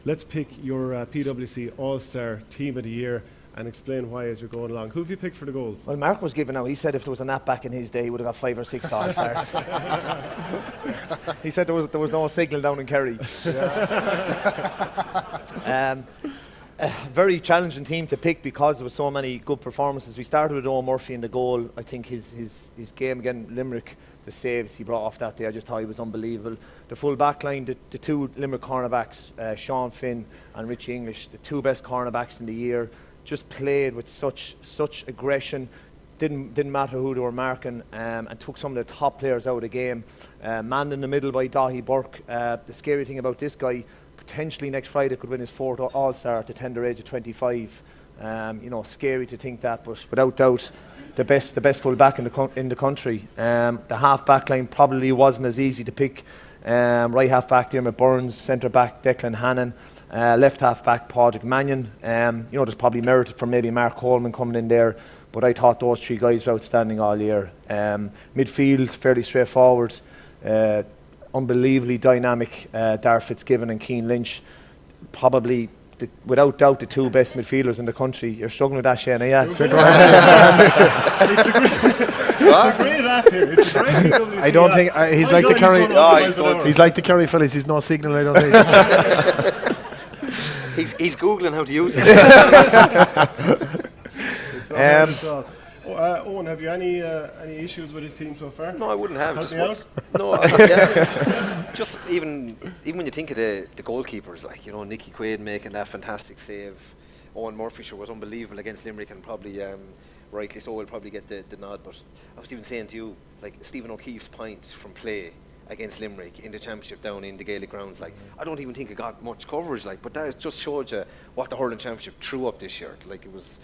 let's pick your PwC All-Star Team of the Year and explain why as you're going along. Who have you picked for the goals? Well, Marc was giving out. He said if there was a nap back in his day, he would have got 5 or 6 All-Stars. He said there was no signal down in Kerry. A very challenging team to pick because there was so many good performances. We started with Eoin Murphy in the goal. I think his game against Limerick, the saves he brought off that day, I just thought he was unbelievable. The full back line, the two Limerick cornerbacks, Sean Finn and Richie English, the two best cornerbacks in the year, just played with such aggression. Didn't matter who they were marking, and took some of the top players out of the game. Man in the middle by Dahi Burke. The scary thing about this guy, potentially next Friday could win his 4th All-Star at the tender age of 25. Scary to think that, but without doubt, the best full back in the country. The half back line probably wasn't as easy to pick. Right half back Dermot Burns, centre back Declan Hannon, left half back Padraig Mannion. There's probably merit for maybe Mark Coleman coming in there, but I thought those 3 guys were outstanding all year. Midfield, fairly straightforward. Unbelievably dynamic, Dar Fitzgibbon and Cian Lynch, probably without doubt the 2 best midfielders in the country. You're struggling with that, Shane, yeah? It's a great app here. It's a great PwC I don't think he's like the Kerry. He's like the Kerry fellas. He's no signal. I don't think. He's googling how to use it. Eoin, have you any issues with his team so far? No, I wouldn't have. Just even when you think of the goalkeepers, like Nicky Quaid making that fantastic save, Eoin Murphy was unbelievable against Limerick, and probably rightly so will probably get the nod. But I was even saying to you, like Stephen O'Keefe's point from play against Limerick in the championship down in the Gaelic grounds, like I don't even think it got much coverage, but that just showed you what the hurling championship threw up this year. Like it was.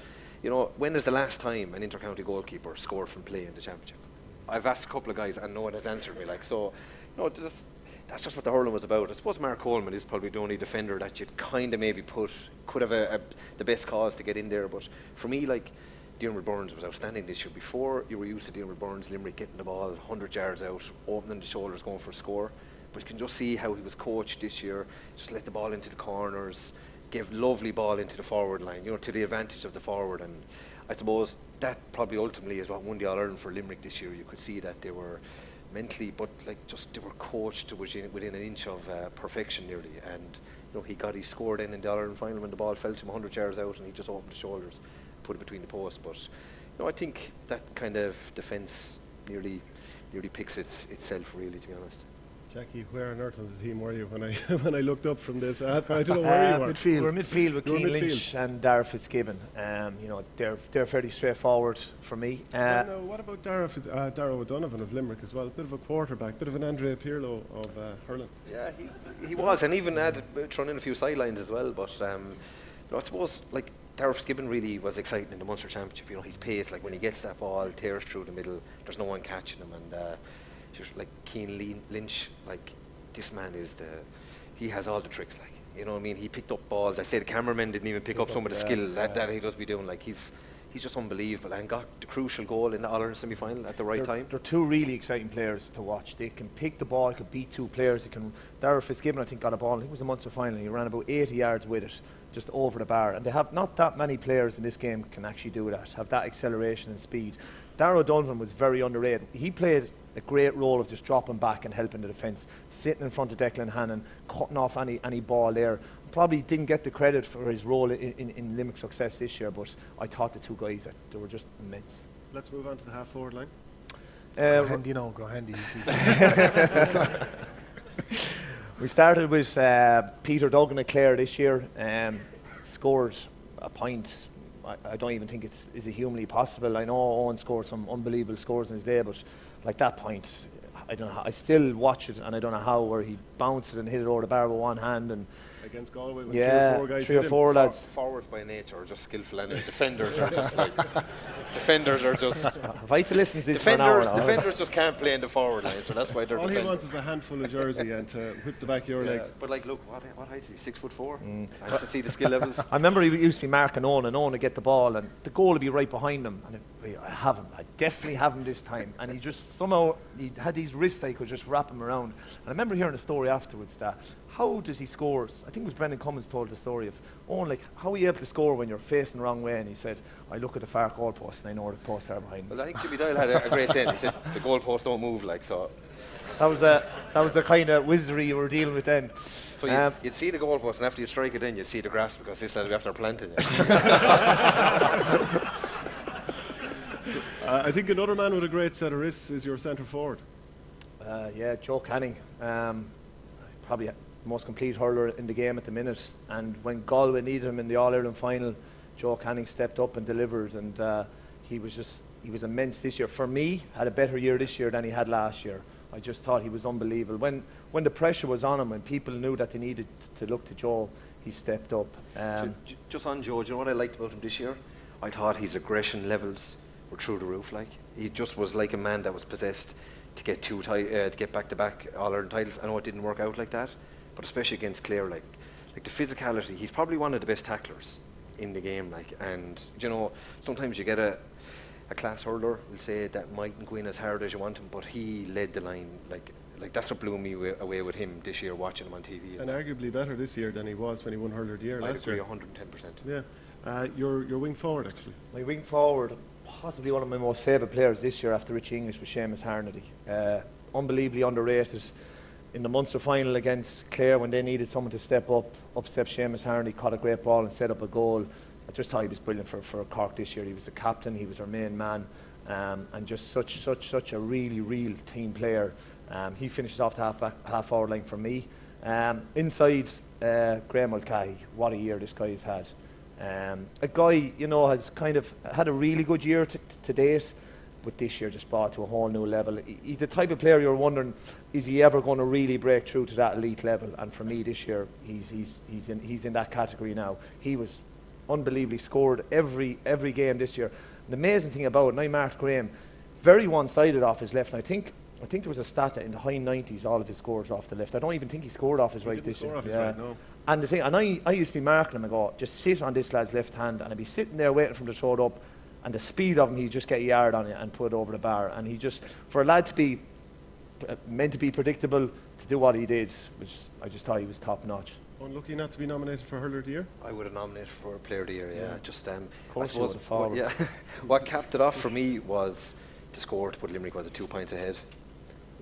When is the last time an inter-county goalkeeper scored from play in the championship? I've asked a couple of guys and no one has answered me. That's just what the hurling was about. I suppose Mark Coleman is probably the only defender that you'd kind of maybe could have the best cause to get in there. But for me, Diarmuid Burns was outstanding this year. Before, you were used to Diarmuid Burns, Limerick getting the ball 100 yards out, opening the shoulders, going for a score. But you can just see how he was coached this year. Just let the ball into the corners, gave lovely ball into the forward line, to the advantage of the forward. And I suppose that probably ultimately is what won the All-Ireland for Limerick this year. You could see that they were mentally, but they were coached to within an inch of perfection nearly. And he scored in the All-Ireland final when the ball fell to him 100 yards out, and he just opened the shoulders, put it between the posts. But I think that kind of defence nearly picks itself, really, to be honest. Jackie, where on earth on the team were you when I looked up from this? I don't know where you were. Midfield. We're midfield with Cian Lynch and Dar Fitzgibbon. They're fairly straightforward for me. What about Darragh O'Donovan of Limerick as well? A bit of a quarterback, bit of an Andrea Pirlo of hurling. Yeah, he was, and even thrown in a few sidelines as well. But I suppose Darragh Fitzgibbon really was exciting in the Munster Championship. His pace, when he gets that ball, tears through the middle. There's no one catching him, and. Cian Lynch, this man he has all the tricks, he picked up balls. I say the cameraman didn't even pick up some of the skill that he does be doing. He's just unbelievable, and got the crucial goal in the All-Ireland semi-final at the right time. They're 2 really exciting players to watch. They can pick the ball, could beat 2 players. Darragh Fitzgibbon, I think, got a ball. I think it was a Munster final. He ran about 80 yards with it, just over the bar. And they have not that many players in this game can actually do that, have that acceleration and speed. Darragh O'Donovan was very underrated. He played a great role of just dropping back and helping the defence, sitting in front of Declan Hannon, cutting off any ball there. Probably didn't get the credit for his role in Limerick's success this year, but I thought the 2 guys, they were just immense. Let's move on to the half-forward line. Go handy. We started with Peter Duggan of Clare this year, scored a point. I don't even think is it humanly possible. I know Eoin scored some unbelievable scores in his day, but that point, I don't know how, I still watch it and I don't know how, where he bounced it and hit it over the bar with one hand. And against Galway when 3 or 4 lads. Forwards by nature are just skillful, and defenders are just If I had to listen to this for an hour now. Defenders just can't play in the forward line, so that's why they're all he wants is a handful of jersey and to whip the back of your legs. But look, what height is he? 6'4". I have to see the skill levels. I remember he used to be marking Eoin, and Eoin would get the ball and the goal would be right behind him, and I definitely have him this time. And he just somehow, he had these wrists that he could just wrap him around. And I remember hearing a story afterwards that how does he score? I think it was Brendan Cummins told the story of, like, how are you able to score when you're facing the wrong way? And he said, I look at the far goal post and I know the posts are behind me. Well, I think Jimmy Doyle had a great saying. He said, the goalposts don't move, like, so. That was the kind of wizardry you were dealing with then. So you'd see the goalpost, and after you strike it in, you'd see the grass, because this lad will be after planting it. I think another man with a great set of wrists is your centre forward. Yeah, Joe Canning. Probably the most complete hurler in the game at the minute. And when Galway needed him in the All-Ireland final, Joe Canning stepped up and delivered. And he was immense this year. For me, had a better year this year than he had last year. I just thought he was unbelievable. When the pressure was on him, when people knew that they needed to look to Joe, he stepped up. Just on Joe, do you know what I liked about him this year? I thought his aggression levels were through the roof. Like, he just was like a man that was possessed to get to get back-to-back All-Ireland titles. I know it didn't work out like that, but especially against Clare, like the physicality. He's probably one of the best tacklers in the game. Like, and you know, sometimes you get a class hurler, we'll say, that mightn't go in as hard as you want him, but he led the line. Like that's what blew me away with him this year, watching him on TV. And arguably better this year than he was when he won Hurler of the Year last year. 110%. Yeah. Your wing forward, actually. My wing forward, possibly one of my most favourite players this year after Richie English, was Sheamus Harun. Unbelievably underrated. In the Munster final against Clare, when they needed someone to step up stepped Sheamus Harun. He caught a great ball and set up a goal. I just thought he was brilliant for Cork this year. He was the captain, he was our main man, and just such a really real team player. He finishes off the half-forward line for me. Inside, Graham Mulcahy. What a year this guy has had. A guy, you know, has kind of had a really good year to date, but this year just brought to a whole new level. He's the type of player you're wondering, is he ever going to really break through to that elite level? And for me this year, he's in that category now. He was unbelievably scored every game this year. The amazing thing about it, and I marked Graham, very one-sided off his left. And I think there was a stat that in the high 90s, all of his scores off the left. I don't even think he scored off his right this year. Right, no. And the thing, and I used to be marking him and go, just sit on this lad's left hand, and I'd be sitting there waiting for him to throw it up, and the speed of him, he'd just get a yard on it and put it over the bar. And he just, for a lad to be meant to be predictable, to do what he did, which I just thought he was top notch. Unlucky not to be nominated for Hurler of the Year? I would have nominated for Player of the Year, yeah. Just of course, I suppose what capped it off for me was the score to put Limerick was 2 points ahead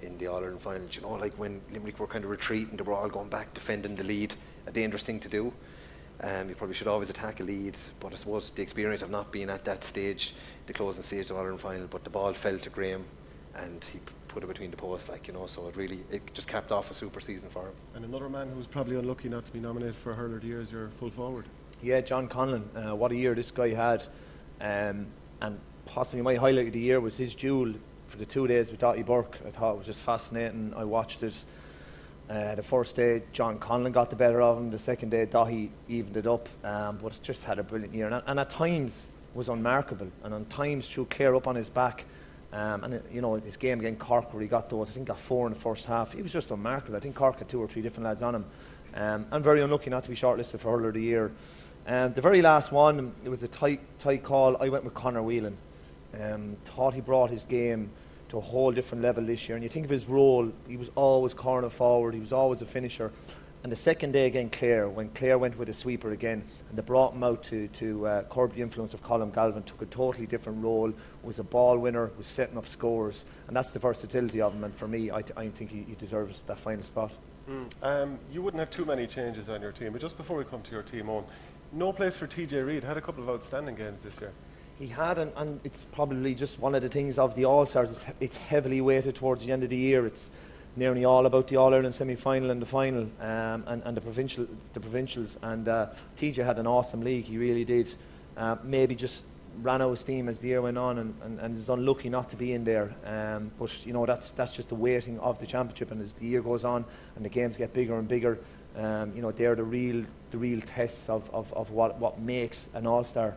in the All-Ireland final. You know, like when Limerick were kind of retreating, they were all going back, defending the lead, a dangerous thing to do. You probably should always attack a lead, but I suppose the experience of not being at that stage, the closing stage of the All-Ireland final, but the ball fell to Graham and he put it between the posts, like, you know, so it just capped off a super season for him. And another man who was probably unlucky not to be nominated for Hurler of the Year is your full forward. Yeah, John Conlan. What a year this guy had. And possibly my highlight of the year was his duel for the 2 days with Dottie Burke. I thought it was just fascinating. I watched it. The first day, John Conlan got the better of him. The second day, Dottie evened it up. But just had a brilliant year. And at times was unmarkable. And on times threw Clare up on his back. You know, his game against Cork where he got those, I think got 4 in the first half. He was just unmarkable. I think Cork had 2 or 3 different lads on him. I'm very unlucky not to be shortlisted for Hurler of the Year. The very last one, it was a tight call. I went with Conor Whelan. Thought he brought his game to a whole different level this year. And you think of his role, he was always corner forward, he was always a finisher. And the second day again, Clare, when Clare went with a sweeper again, and they brought him out to curb the influence of Colin Galvin, took a totally different role, was a ball winner, was setting up scores, and that's the versatility of him. And for me, I think he deserves that final spot. You wouldn't have too many changes on your team, but just before we come to your team, Eoin, no place for TJ Reid. Had a couple of outstanding games this year. He had, and it's probably just one of the things of the All-Stars. It's heavily weighted towards the end of the year. It's nearly all about the All-Ireland semi-final and the final, and the provincials. And TJ had an awesome league. He really did. Maybe just ran out of steam as the year went on, and is unlucky not to be in there. But you know, that's just the weighting of the championship. And as the year goes on and the games get bigger and bigger, you know, they're the real tests of what makes an All-Star.